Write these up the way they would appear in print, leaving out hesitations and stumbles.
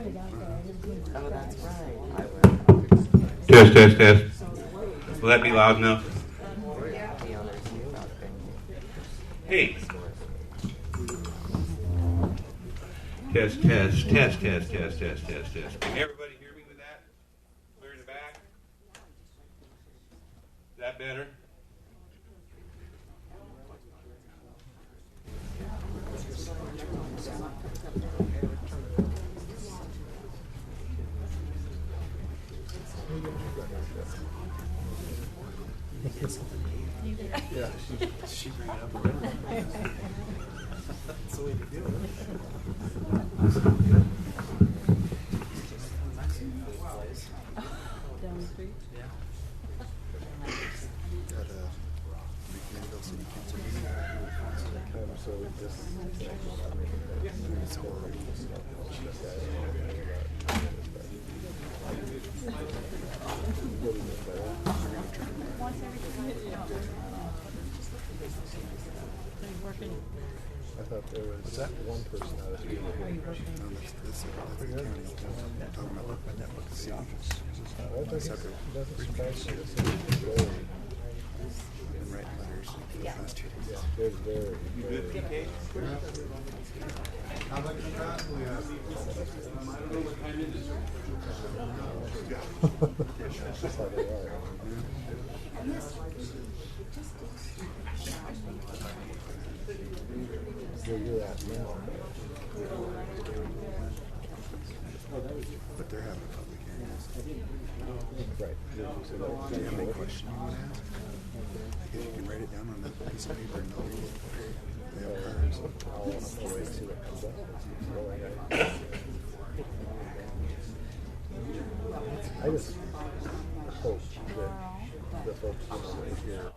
Oh, that's right. Test, test, test. Will that be loud enough? Hey. Test, test, test, test, test, test, test, test. Can everybody hear me with that? Clear in the back? Is that better? Yeah, she bring it up already. That's the way to do it. Down the street? Yeah. At McMinnville City Kitzhaber. So this I thought there was one person out of three. Are you working? No, that's the county. I'm talking about my network at the office. Separate. And writing letters for the last 2 days. You good, PK? How much is that? I don't know what time it is. Where you're at now. But they're having a public hearing. Right. Do you have any question you want to ask? Because you can write it down on that piece of paper and they'll read it. They have cards. I'll wait to see what comes up. I just hope that the folks here.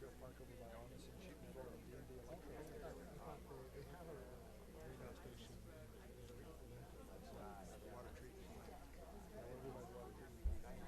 industrial park over by Honest and shooting for the electric. They have a radio station. The water treatment plant. Over by the water treatment plant.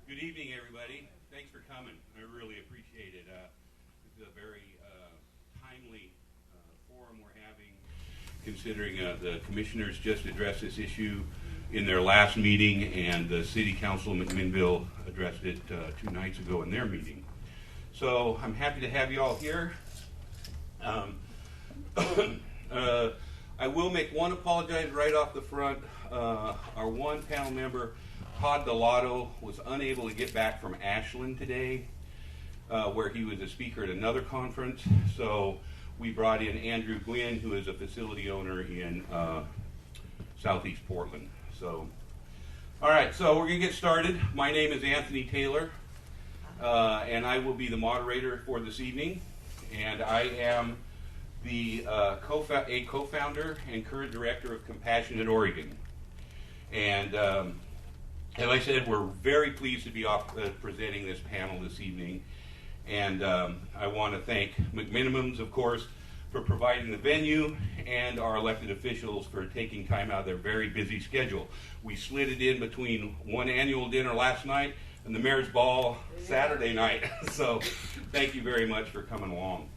Good evening, everybody. Thanks for coming. I really appreciate it. This is a very timely forum we're having, considering the commissioners just addressed this issue in their last meeting, and the City Council of McMinnville addressed it 2 nights ago in their meeting. So I'm happy to have you all here. I will make one apologize right off the front. Our one panel member, Todd Delato, was unable to get back from Ashland today, where he was a speaker at another conference. So we brought in Andrew Gwynn, who is a facility owner in Southeast Portland. So, all right, so we're going to get started. My name is Anthony Taylor, and I will be the moderator for this evening. And I am a co-founder and current director of Compassionate Oregon. And as I said, we're very pleased to be presenting this panel this evening. And I want to thank McMinnville, of course, for providing the venue, and our elected officials for taking time out of their very busy schedule. We slid it in between one annual dinner last night and the Mayor's Ball Saturday night. So thank you very much for coming along.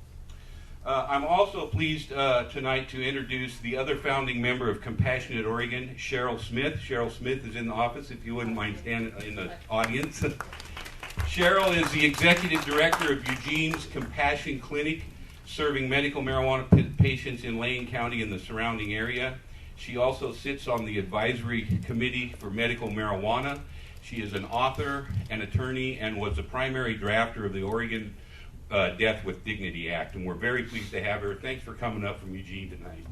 I'm also pleased tonight to introduce the other founding member of Compassionate Oregon, Cheryl Smith. Cheryl Smith is in the office, if you wouldn't mind standing in the audience. Cheryl is the executive director of Eugene's Compassion Clinic, serving medical marijuana patients in Lane County and the surrounding area. She also sits on the advisory committee for medical marijuana. She is an author, an attorney, and was the primary drafter of the Oregon Death with Dignity Act, and we're very pleased to have her. Thanks for coming up from Eugene tonight.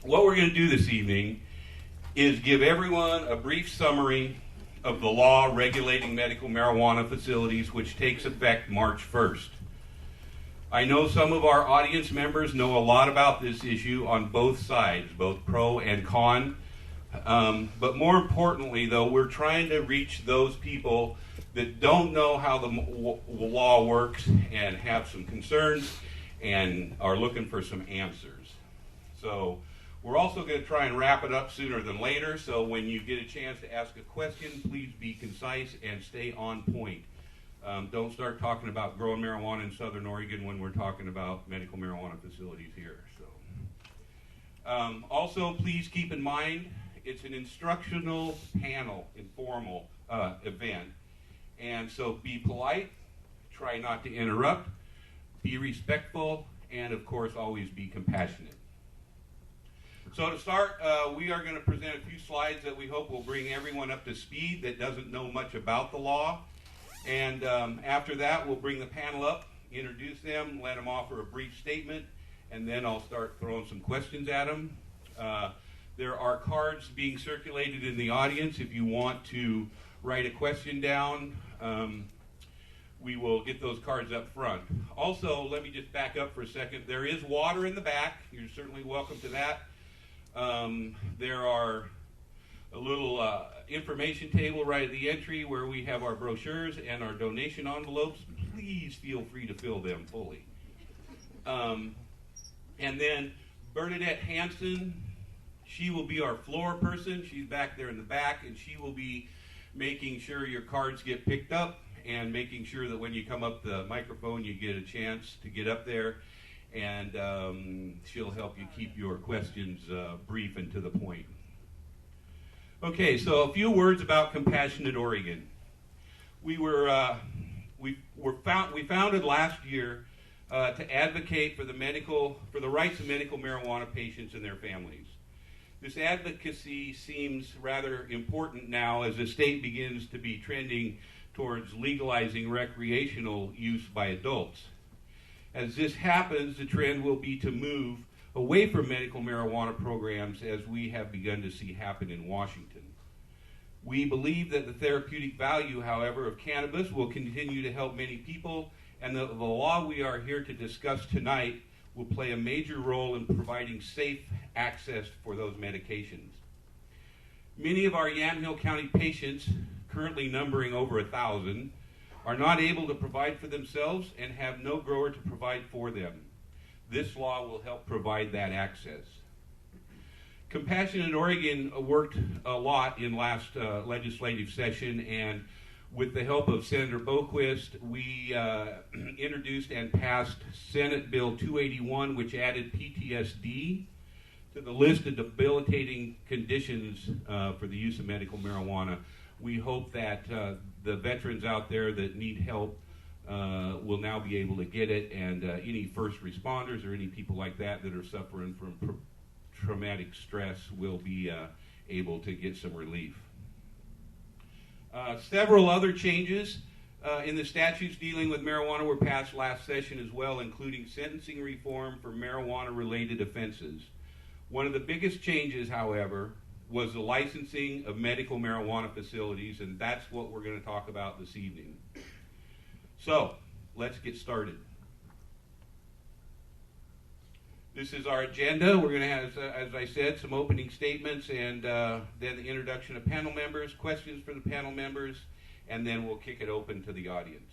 What we're going to do this evening is give everyone a brief summary of the law regulating medical marijuana facilities, which takes effect March 1st. I know some of our audience members know a lot about this issue on both sides, both pro and con. But more importantly, though, we're trying to reach those people that don't know how the law works and have some concerns and are looking for some answers. So we're also going to try and wrap it up sooner than later. So when you get a chance to ask a question, please be concise and stay on point. Don't start talking about growing marijuana in Southern Oregon when we're talking about medical marijuana facilities here. So, also, please keep in mind, it's an instructional panel, informal event. And so be polite, try not to interrupt, be respectful, and of course, always be compassionate. So to start, we are going to present a few slides that we hope will bring everyone up to speed that doesn't know much about the law. And after that, we'll bring the panel up, introduce them, let them offer a brief statement, and then I'll start throwing some questions at them. There are cards being circulated in the audience. If you want to write a question down, we will get those cards up front. Also, let me just back up for a second. There is water in the back. You're certainly welcome to that. There are a little information table right at the entry where we have our brochures and our donation envelopes. Please feel free to fill them fully. And then Bernadette Hansen, she will be our floor person. She's back there in the back, and she will be making sure your cards get picked up and making sure that when you come up the microphone, you get a chance to get up there. And she'll help you keep your questions brief and to the point. Okay, so a few words about Compassionate Oregon. We founded last year to advocate for the rights of medical marijuana patients and their families. This advocacy seems rather important now as the state begins to be trending towards legalizing recreational use by adults. As this happens, the trend will be to move away from medical marijuana programs, as we have begun to see happen in Washington. We believe that the therapeutic value, however, of cannabis will continue to help many people, and that the law we are here to discuss tonight will play a major role in providing safe access for those medications. Many of our Yamhill County patients, currently numbering over 1,000, are not able to provide for themselves and have no grower to provide for them. This law will help provide that access. Compassionate Oregon worked a lot in last legislative session, and with the help of Senator Boquist, we introduced and passed Senate Bill 281, which added PTSD to the list of debilitating conditions for the use of medical marijuana. We hope that the veterans out there that need help will now be able to get it, and any first responders or any people like that that are suffering from traumatic stress will be able to get some relief. Several other changes in the statutes dealing with marijuana were passed last session as well, including sentencing reform for marijuana-related offenses. One of the biggest changes, however, was the licensing of medical marijuana facilities, and that's what we're going to talk about this evening. So, let's get started. This is our agenda. We're going to have, as I said, some opening statements and then the introduction of panel members, questions for the panel members, and then we'll kick it open to the audience.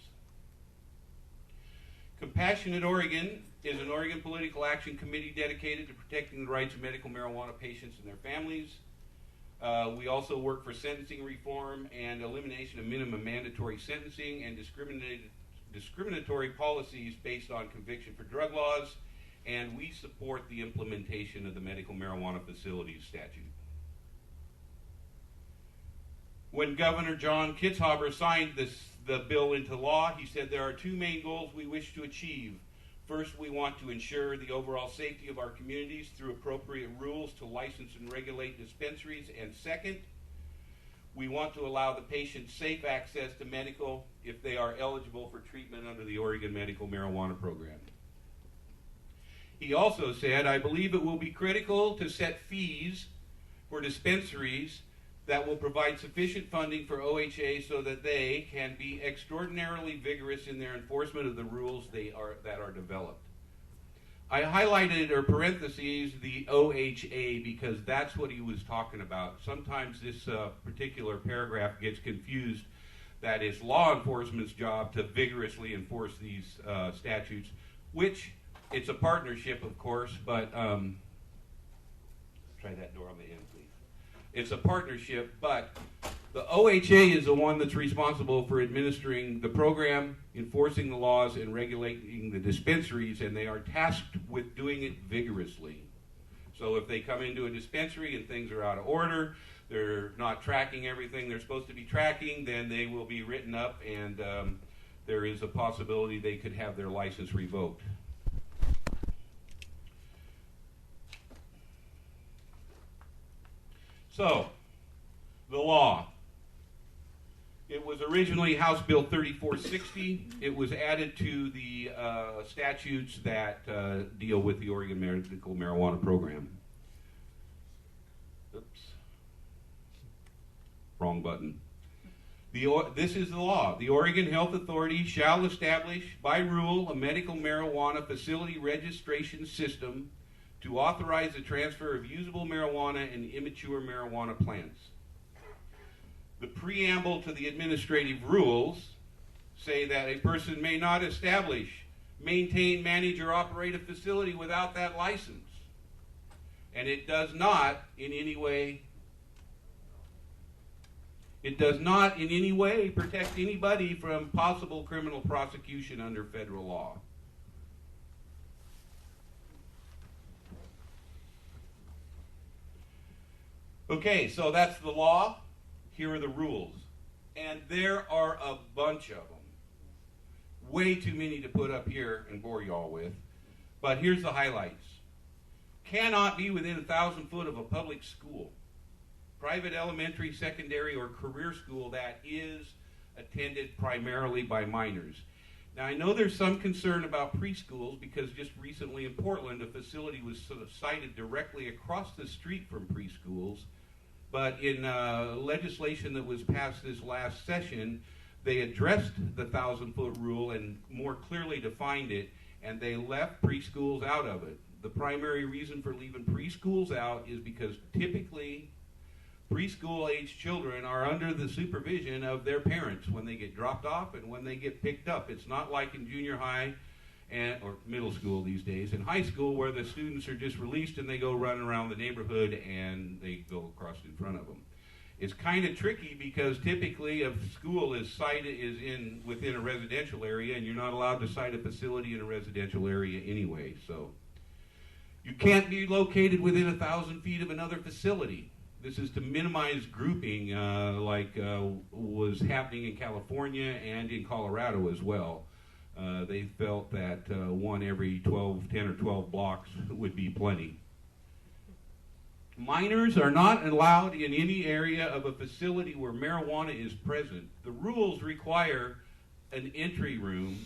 Compassionate Oregon is an Oregon political action committee dedicated to protecting the rights of medical marijuana patients and their families. We also work for sentencing reform and elimination of minimum mandatory sentencing and discriminatory policies based on conviction for drug laws, and we support the implementation of the medical marijuana facilities statute. When Governor John Kitzhaber signed the bill into law, he said there are two main goals we wish to achieve. First, we want to ensure the overall safety of our communities through appropriate rules to license and regulate dispensaries. And second, we want to allow the patient safe access to medical if they are eligible for treatment under the Oregon Medical Marijuana Program. He also said, I believe it will be critical to set fees for dispensaries that will provide sufficient funding for OHA so that they can be extraordinarily vigorous in their enforcement of the rules that are developed. I highlighted or parentheses the OHA because that's what he was talking about. Sometimes this particular paragraph gets confused that it's law enforcement's job to vigorously enforce these statutes, which it's a partnership, of course, but try that door on the end, please. It's a partnership, but the OHA is the one that's responsible for administering the program, enforcing the laws, and regulating the dispensaries, and they are tasked with doing it vigorously. So if they come into a dispensary and things are out of order, they're not tracking everything they're supposed to be tracking, then they will be written up, and there is a possibility they could have their license revoked. So, the law. It was originally House Bill 3460. It was added to the statutes that deal with the Oregon Medical Marijuana Program. Oops. Wrong button. This is the law. The Oregon Health Authority shall establish by rule a medical marijuana facility registration system to authorize the transfer of usable marijuana and immature marijuana plants. The preamble to the administrative rules say that a person may not establish, maintain, manage, or operate a facility without that license. And it does not in any way protect anybody from possible criminal prosecution under federal law. Okay, so that's the law. Here are the rules. And there are a bunch of them. Way too many to put up here and bore y'all with. But here's the highlights. Cannot be within 1,000 foot of a public school, private elementary, secondary, or career school that is attended primarily by minors. Now, I know there's some concern about preschools because just recently in Portland, a facility was sort of sited directly across the street from preschools. But in legislation that was passed this last session, they addressed the 1,000-foot rule and more clearly defined it, and they left preschools out of it. The primary reason for leaving preschools out is because typically preschool-age children are under the supervision of their parents when they get dropped off and when they get picked up. It's not like in junior high or middle school these days. In high school, where the students are just released and they go running around the neighborhood and they go across in front of them. It's kind of tricky because typically a school is within a residential area, and you're not allowed to site a facility in a residential area anyway. So You can't be located within 1,000 feet of another facility. This is to minimize grouping, like was happening in California and in Colorado as well. They felt that one every 10 or 12 blocks would be plenty. Minors are not allowed in any area of a facility where marijuana is present. The rules require an entry room,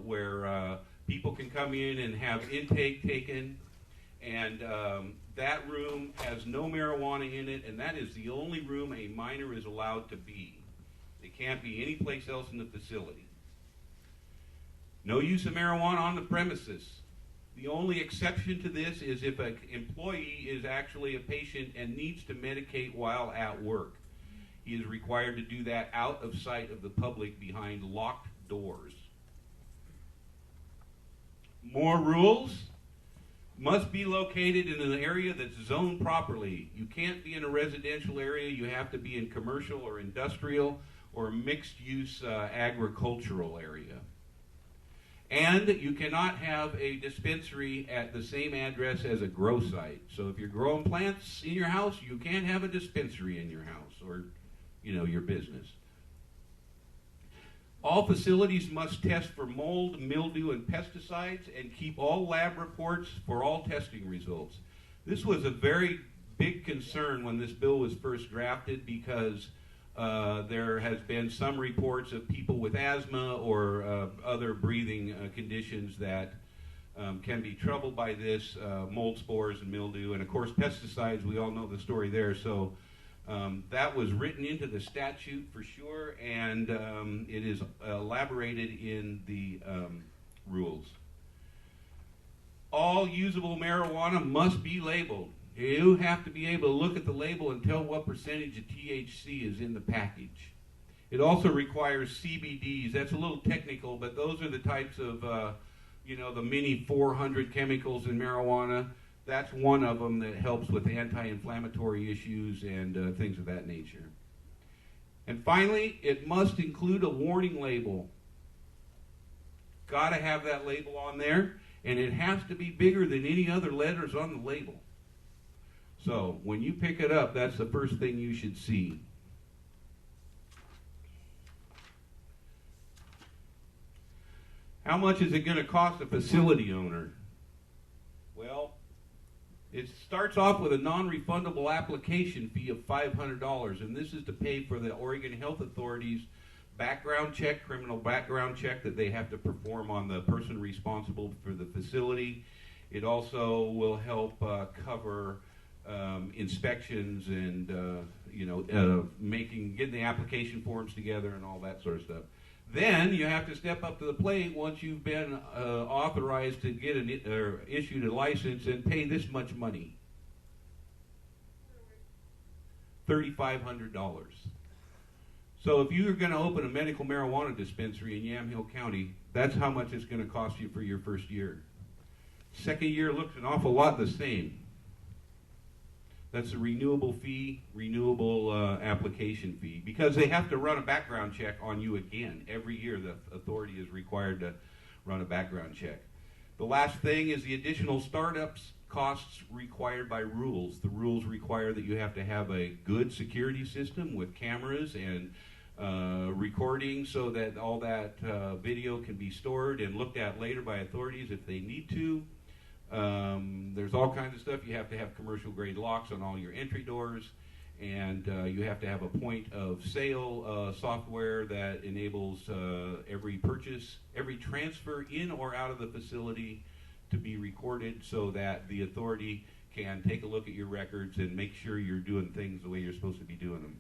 where people can come in and have intake taken, and that room has no marijuana in it, and that is the only room a minor is allowed to be. They can't be any place else in the facility. No use of marijuana on the premises. The only exception to this is if an employee is actually a patient and needs to medicate while at work. He is required to do that out of sight of the public behind locked doors. More rules. Must be located in an area that's zoned properly. You can't be in a residential area. You have to be in commercial or industrial or mixed-use agricultural area. And you cannot have a dispensary at the same address as a grow site. So if you're growing plants in your house, you can't have a dispensary in your house or, your business. All facilities must test for mold, mildew, and pesticides and keep all lab reports for all testing results. This was a very big concern when this bill was first drafted because there has been some reports of people with asthma or other breathing conditions that can be troubled by this, mold spores and mildew. And of course, pesticides, we all know the story there. So that was written into the statute for sure, and it is elaborated in the rules. All usable marijuana must be labeled. You have to be able to look at the label and tell what percentage of THC is in the package. It also requires CBDs. That's a little technical, but those are the types of, the many 400 chemicals in marijuana. That's one of them that helps with anti-inflammatory issues and things of that nature. And finally, it must include a warning label. Got to have that label on there, and it has to be bigger than any other letters on the label. So when you pick it up, that's the first thing you should see. How much is it going to cost a facility owner? Well, it starts off with a non-refundable application fee of $500, and this is to pay for the Oregon Health Authority's background check, criminal background check that they have to perform on the person responsible for the facility. It also will help cover inspections and getting the application forms together and all that sort of stuff. Then you have to step up to the plate once you've been authorized to get issued a license and pay this much money, $3,500. So if you're going to open a medical marijuana dispensary in Yamhill County, that's how much it's going to cost you for your first year. Second year looks an awful lot the same. That's a renewable fee, renewable application fee, because they have to run a background check on you again. Every year the authority is required to run a background check. The last thing is the additional startups costs required by rules. The rules require that you have to have a good security system with cameras and recording so that all that video can be stored and looked at later by authorities if they need to. There's all kinds of stuff. You have to have commercial grade locks on all your entry doors, and you have to have a point of sale software that enables every purchase, every transfer in or out of the facility to be recorded so that the authority can take a look at your records and make sure you're doing things the way you're supposed to be doing them.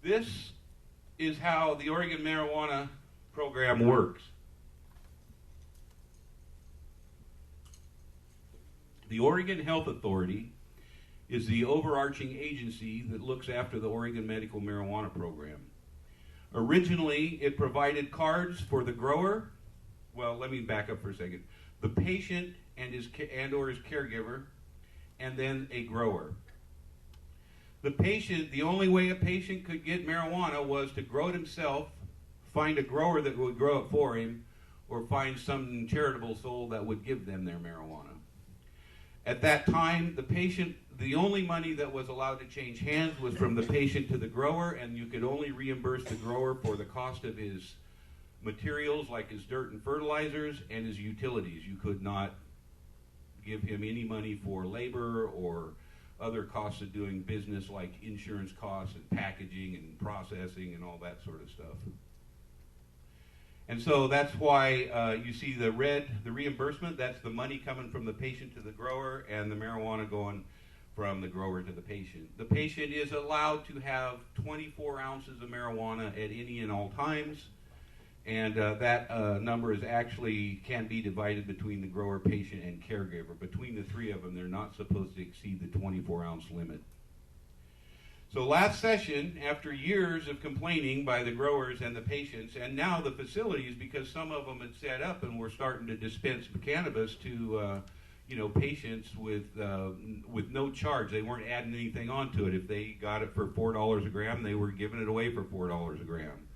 This is how the Oregon Marijuana program works. The Oregon Health Authority is the overarching agency that looks after the Oregon Medical Marijuana Program. Originally, it provided cards for the grower. Well, let me back up for a second. The patient and or his caregiver, and then a grower. The patient, the only way a patient could get marijuana was to grow it himself, find a grower that would grow it for him, or find some charitable soul that would give them their marijuana. At that time, the only money that was allowed to change hands was from the patient to the grower, and you could only reimburse the grower for the cost of his materials, like his dirt and fertilizers, and his utilities. You could not give him any money for labor or other costs of doing business, like insurance costs and packaging and processing and all that sort of stuff. And so that's why you see the red, the reimbursement, that's the money coming from the patient to the grower, and the marijuana going from the grower to the patient. The patient is allowed to have 24 ounces of marijuana at any and all times, and that number is actually can be divided between the grower, patient, and caregiver. Between the three of them, they're not supposed to exceed the 24-ounce limit. So last session, after years of complaining by the growers and the patients, and now the facilities, because some of them had set up and were starting to dispense cannabis to patients with no charge. They weren't adding anything onto it. If they got it for $4 a gram, they were giving it away for $4 a gram.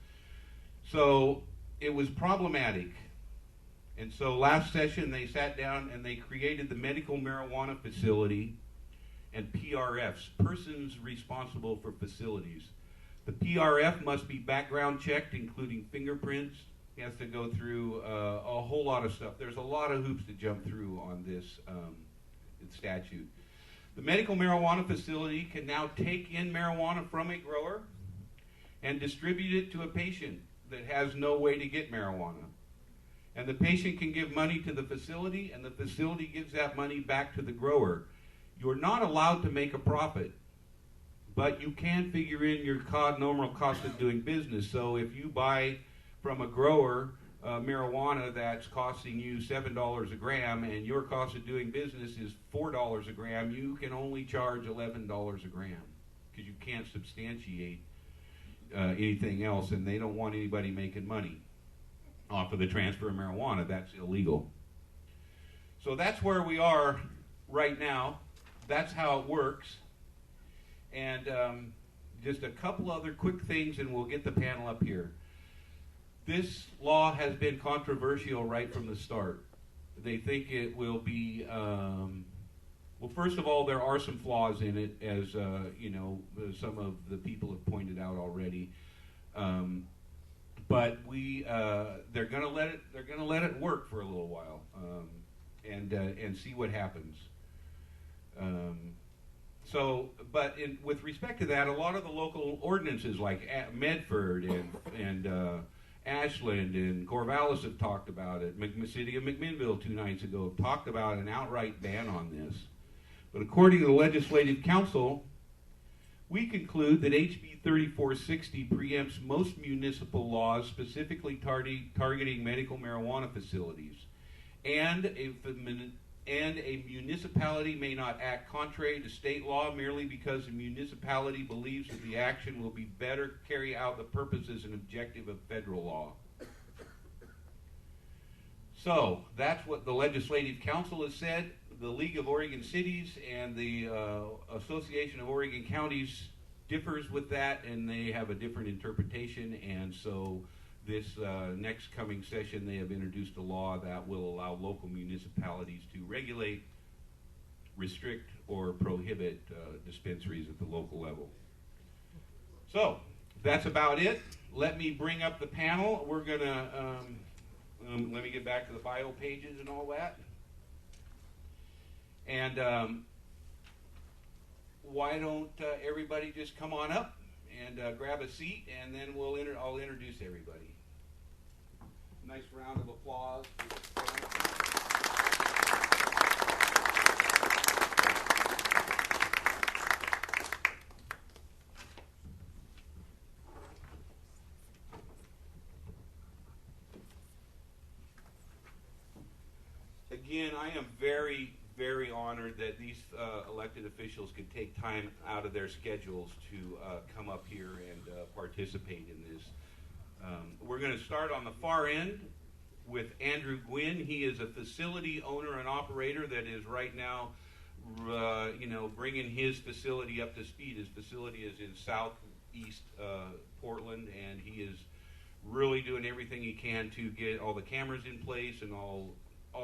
So it was problematic. And so last session they sat down and they created the medical marijuana facility and PRFs, persons responsible for facilities. The PRF must be background checked, including fingerprints. He has to go through a whole lot of stuff. There's a lot of hoops to jump through on this statute. The medical marijuana facility can now take in marijuana from a grower and distribute it to a patient that has no way to get marijuana. And the patient can give money to the facility, and the facility gives that money back to the grower. You're not allowed to make a profit, but you can figure in your normal cost of doing business. So if you buy from a grower marijuana that's costing you $7 a gram and your cost of doing business is $4 a gram, you can only charge $11 a gram because you can't substantiate anything else, and they don't want anybody making money off of the transfer of marijuana. That's illegal. So that's where we are right now. That's how it works. And just a couple other quick things, and we'll get the panel up here. This law has been controversial right from the start. They think it will be, well, first of all, there are some flaws in it, as some of the people have pointed out already. But they're going to let it. They're going to let it work for a little while, and see what happens. With respect to that, a lot of the local ordinances, like Medford and Ashland and Corvallis, have talked about it. The city of McMinnville 2 nights ago talked about an outright ban on this. But according to the Legislative Council, we conclude that HB 3460 preempts most municipal laws specifically targeting medical marijuana facilities, and a municipality may not act contrary to state law merely because the municipality believes that the action will be better carry out the purposes and objective of federal law. So that's what the Legislative Council has said. The League of Oregon Cities and the Association of Oregon Counties differs with that, and they have a different interpretation. And so this next coming session, they have introduced a law that will allow local municipalities to regulate, restrict, or prohibit dispensaries at the local level. So that's about it. Let me bring up the panel. We're going to, let me get back to the bio pages and all that. And why don't everybody just come on up and grab a seat, and then I'll introduce everybody. Nice round of applause. Again, I am very, very honored that these elected officials could take time out of their schedules to come up here and participate in this. We're going to start on the far end with Andrew Gwynn. He is a facility owner and operator that is right now, bringing his facility up to speed. His facility is in southeast Portland, and he is really doing everything he can to get all the cameras in place and all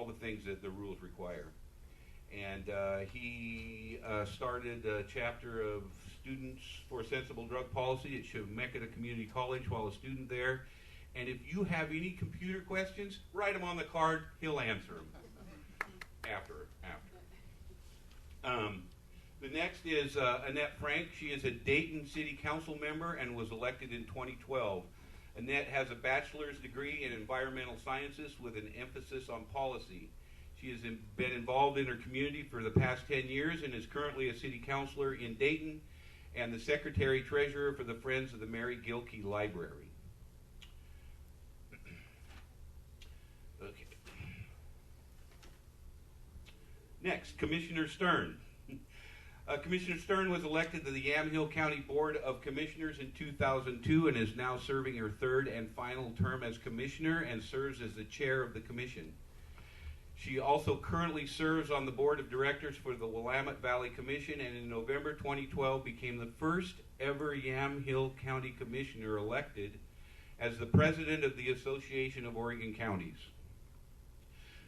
the things that the rules require. And he started a chapter of Students for Sensible Drug Policy at Chemeketa Community College while a student there. And if you have any computer questions, write them on the card. He'll answer them after. The next is Annette Frank. She is a Dayton City Council member and was elected in 2012. Annette has a bachelor's degree in environmental sciences with an emphasis on policy. She has been involved in her community for the past 10 years and is currently a city councilor in Dayton and the secretary-treasurer for the Friends of the Mary Gilkey Library. Okay. Next, Commissioner Stern. Commissioner Stern was elected to the Yamhill County Board of Commissioners in 2002 and is now serving her third and final term as commissioner and serves as the chair of the commission. She also currently serves on the board of directors for the Willamette Valley Commission, and in November 2012 became the first ever Yamhill County Commissioner elected as the president of the Association of Oregon Counties.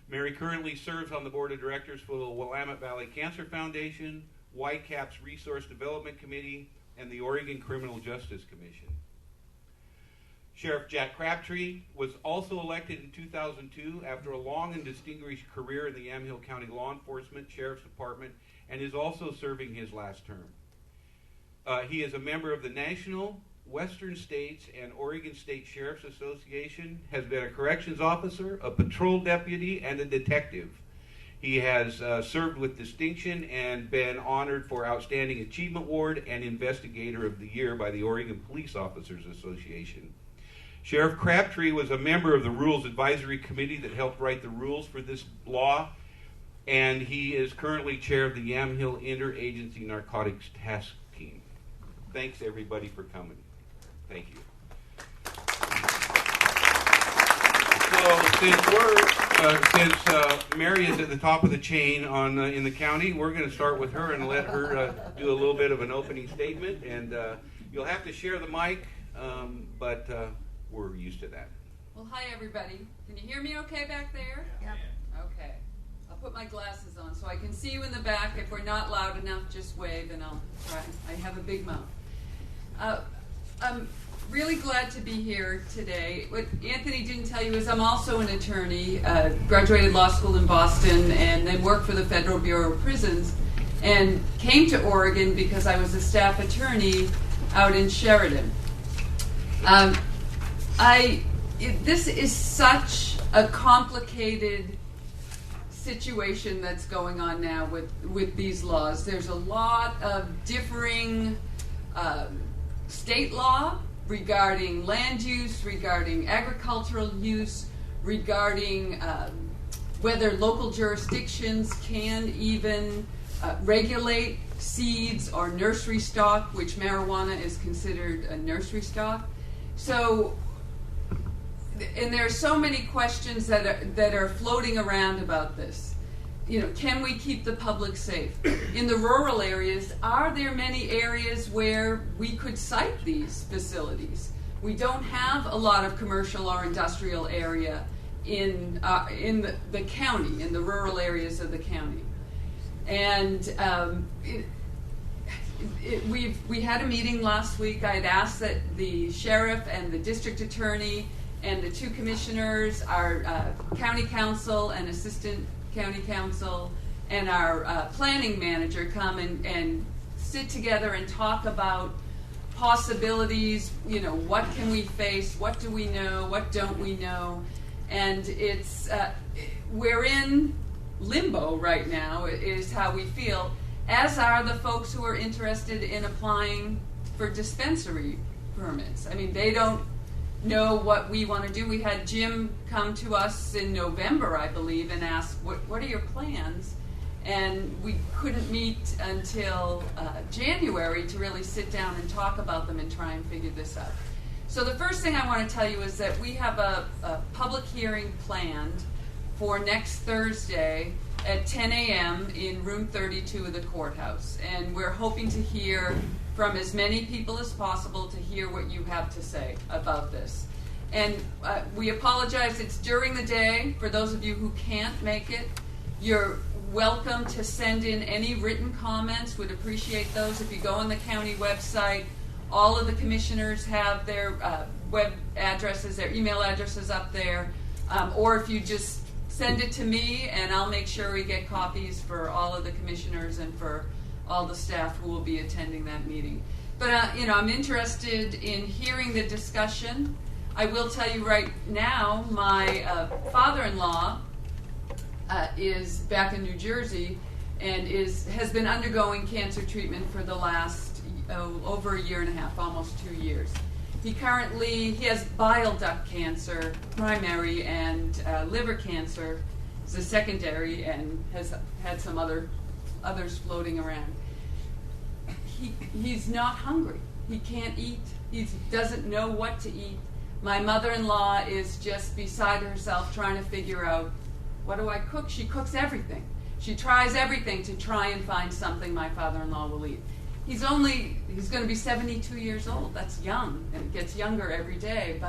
Mary currently serves on the board of directors for the Willamette Valley Cancer Foundation, YCAP's Resource Development Committee, and the Oregon Criminal Justice Commission. Sheriff Jack Crabtree was also elected in 2002 after a long and distinguished career in the Yamhill County Law Enforcement Sheriff's Department and is also serving his last term. He is a member of the National, Western States, and Oregon State Sheriff's Association, has been a corrections officer, a patrol deputy, and a detective. He has served with distinction and been honored for Outstanding Achievement Award and Investigator of the Year by the Oregon Police Officers Association. Sheriff Crabtree was a member of the Rules Advisory Committee that helped write the rules for this law, and he is currently chair of the Yamhill Interagency Narcotics Task Team. Thanks, everybody, for coming. Thank you. So since Mary is at the top of the chain in the county, we're going to start with her and let her do a little bit of an opening statement. And you'll have to share the mic, but we're used to that. Well, hi, everybody. Can you hear me okay back there? Yep. Okay. I'll put my glasses on so I can see you in the back. If we're not loud enough, just wave and I'll try. I have a big mouth. I'm really glad to be here today. What Anthony didn't tell you is I'm also an attorney, graduated law school in Boston, and then worked for the Federal Bureau of Prisons, and came to Oregon because I was a staff attorney out in Sheridan. This is such a complicated situation that's going on now with these laws. There's a lot of differing state law regarding land use, regarding agricultural use, regarding whether local jurisdictions can even regulate seeds or nursery stock, which marijuana is considered a nursery stock. So, and there are so many questions that are floating around about this. You know, can we keep the public safe? In the rural areas, are there many areas where we could site these facilities? We don't have a lot of commercial or industrial area in the county, in the rural areas of the county. And we had a meeting last week. I had asked that the sheriff and the district attorney and the two commissioners, our county council and assistant county council, and our planning manager come and sit together and talk about possibilities. You know, what can we face? What do we know? What don't we know? And it's we're in limbo right now, is how we feel, as are the folks who are interested in applying for dispensary permits. I mean, they don't know what we want to do. We had Jim come to us in November, I believe, and ask, what are your plans? And we couldn't meet until January to really sit down and talk about them and try and figure this out. So the first thing I want to tell you is that we have a public hearing planned for next Thursday at 10 a.m. in room 32 of the courthouse. And we're hoping to hear from as many people as possible to hear what you have to say about this. And we apologize, it's during the day. For those of you who can't make it, you're welcome to send in any written comments. Would appreciate those. If you go on the county website, all of the commissioners have their web addresses, their email addresses up there. Or if you just send it to me, and I'll make sure we get copies for all of the commissioners and for all the staff who will be attending that meeting. But I'm interested in hearing the discussion. I will tell you right now, my father-in-law is back in New Jersey and has been undergoing cancer treatment for the last over a year and a half, almost 2 years. He has bile duct cancer, primary, and liver cancer is a secondary, and has had some others floating around. He's not hungry. He can't eat. He doesn't know what to eat. My mother-in-law is just beside herself trying to figure out, what do I cook? She cooks everything. She tries everything to try and find something my father-in-law will eat. He's going to be 72 years old. That's young, and it gets younger every day,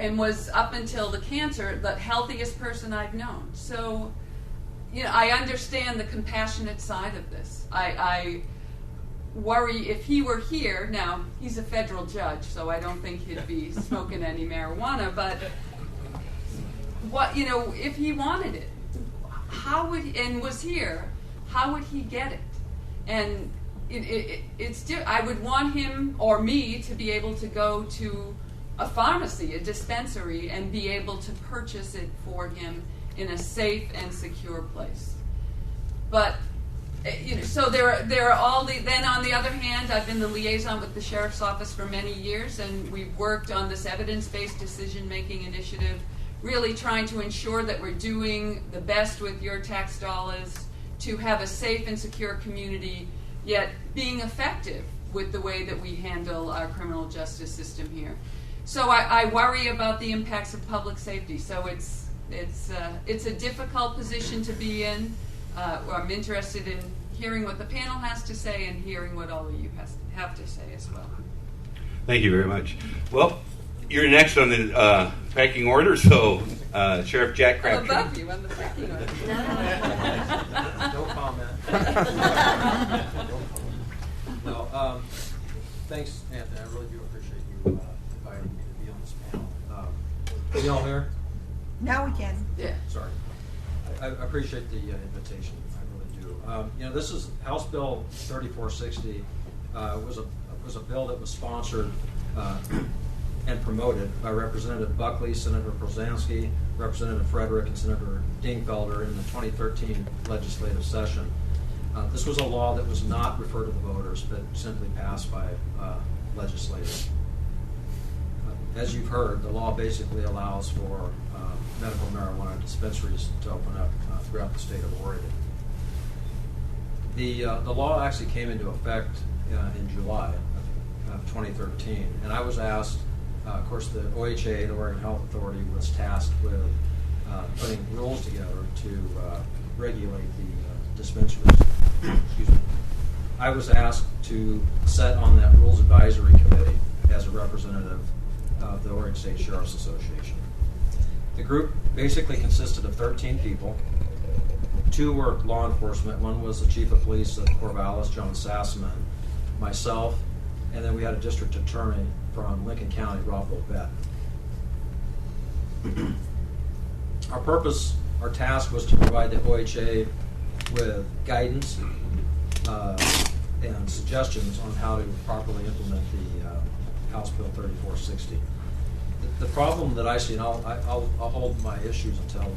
and was up until the cancer, the healthiest person I've known. So, I understand the compassionate side of this. I worry if he were here, now he's a federal judge, so I don't think he'd be smoking any marijuana, but if he wanted it, and was here, how would he get it? And I would want him or me to be able to go to a pharmacy, a dispensary, and be able to purchase it for him in a safe and secure place. But so there are all the. Then on the other hand, I've been the liaison with the sheriff's office for many years, and we've worked on this evidence-based decision-making initiative, really trying to ensure that we're doing the best with your tax dollars to have a safe and secure community, yet being effective with the way that we handle our criminal justice system here. So I worry about the impacts of public safety. So it's a difficult position to be in. I'm interested in hearing what the panel has to say and hearing what all of you have to say as well. Thank you very much. Well, you're next on the pecking order, so Sheriff Jack Crabtree. I'm above you on the pecking order. No comment. No, thanks, Anthony. I really do appreciate you inviting me to be on this panel. Can you all hear? Now we can. Yeah. Sorry. I appreciate the invitation. I really do. This is House Bill 3460. Was a bill that was sponsored and promoted by Representative Buckley, Senator Brzezinski, Representative Frederick, and Senator Dingfelder in the 2013 legislative session. This was a law that was not referred to the voters, but simply passed by legislators. As you've heard, the law basically allows for medical marijuana dispensaries to open up throughout the state of Oregon. The law actually came into effect in July of 2013, and I was asked, of course, the OHA, the Oregon Health Authority, was tasked with putting rules together to regulate the dispensaries. Excuse me. I was asked to sit on that Rules Advisory Committee as a representative of the Oregon State Sheriff's Association. The group basically consisted of 13 people. 2 were law enforcement. 1 was the chief of police of Corvallis, John Sassaman, myself, and then we had a district attorney from Lincoln County, Rob Bobette. Our task was to provide the OHA with guidance and suggestions on how to properly implement the House Bill 3460. The problem that I see, and I'll hold my issues until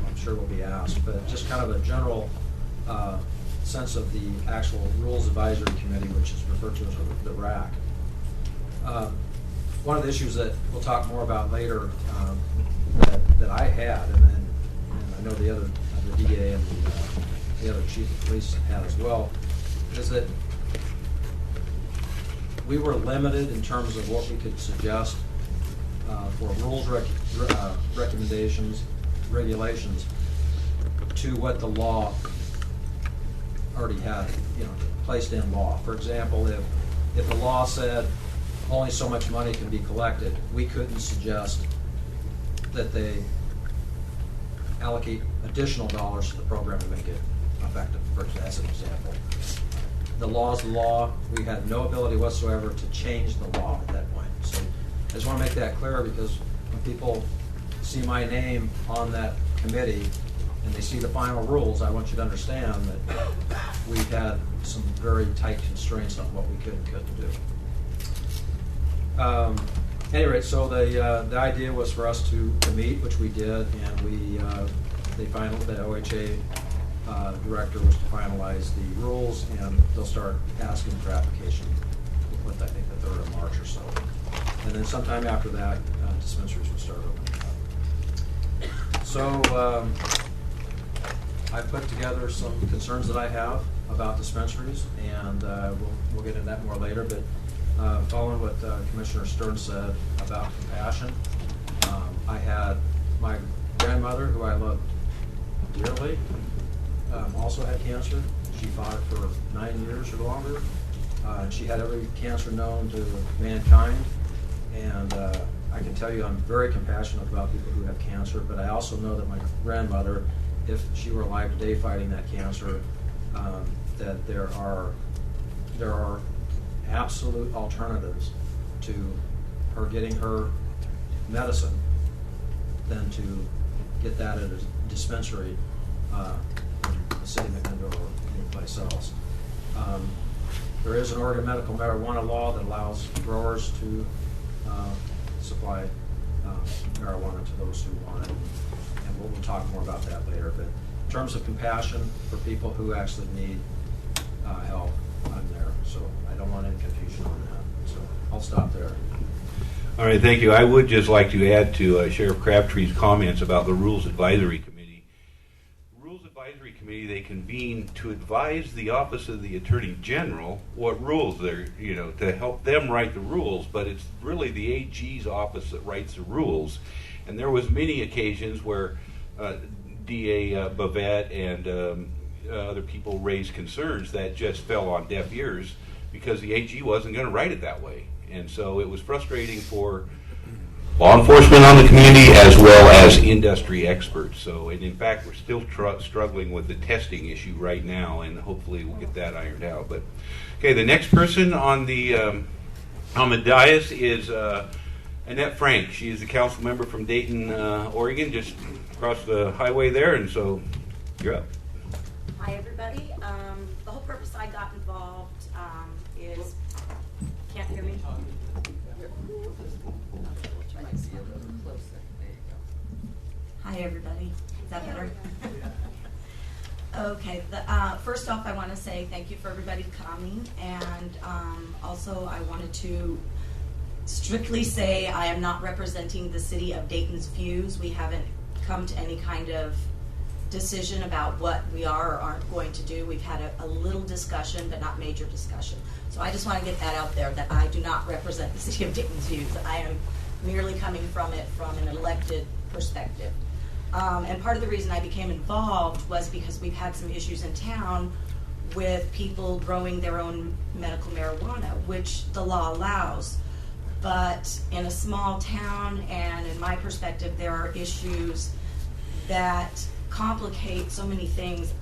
I'm sure will be asked, but just kind of a general sense of the actual Rules Advisory Committee, which is referred to as the RAC. One of the issues that we'll talk more about later that I had, and I know the DA and the other chief of police had as well, is that we were limited in terms of what we could suggest for rules recommendations, regulations, to what the law already had, placed in law. For example, if the law said only so much money can be collected, we couldn't suggest that they allocate additional dollars to the program to make it effective, as an example. The law is the law. We had no ability whatsoever to change the law at that point. So I just want to make that clear, because when people see my name on that committee and they see the final rules, I want you to understand that we've had some very tight constraints on what we could and couldn't do. Anyway, so the idea was for us to meet, which we did, and the OHA director was to finalize the rules, and they'll start asking for application with, I think, the 3rd of March or so. And then sometime after that, dispensaries will start opening up. So I put together some concerns that I have about dispensaries, and we'll get into that more later. But following what Commissioner Stern said about compassion, I had my grandmother, who I loved dearly, also had cancer. She fought it for 9 years or longer. She had every cancer known to mankind, and I can tell you I'm very compassionate about people who have cancer, but I also know that my grandmother, if she were alive today fighting that cancer, that there are absolute alternatives to her getting her medicine than to get that at a dispensary in the city of McMinnville or anyplace else. There is an Oregon medical marijuana law that allows growers to supply marijuana to those who want it, and we'll talk more about that later. But in terms of compassion for people who actually need help, I'm there. So I don't want any confusion on that. So I'll stop there. All right, thank you. I would just like to add to Sheriff Crabtree's comments about the Rules Advisory Committee. Rules Advisory Committee, they convene to advise the Office of the Attorney General what rules they're, to help them write the rules, but it's really the AG's office that writes the rules. And there was many occasions where DA Bavette and other people raised concerns that just fell on deaf ears because the AG wasn't going to write it that way. And so it was frustrating for law enforcement on the community as well as industry experts. So, and in fact, we're still struggling with the testing issue right now, and hopefully we'll get that ironed out. But okay, the next person on the dais is Annette Frank. She is a council member from Dayton, Oregon, just across the highway there, and so you're up. Hi, everybody. The whole purpose I got involved is, can't hear me? Hi, everybody. Is that better? Okay. First off, I want to say thank you for everybody coming, and also I wanted to strictly say I am not representing the city of Dayton's views. We haven't come to any kind of decision about what we are or aren't going to do. We've had a little discussion, but not major discussion. So I just want to get that out there, that I do not represent the city of Dayton's views. I am merely coming from it from an elected perspective. And part of the reason I became involved was because we've had some issues in town with people growing their own medical marijuana, which the law allows. But in a small town, and in my perspective, there are issues that complicate so many things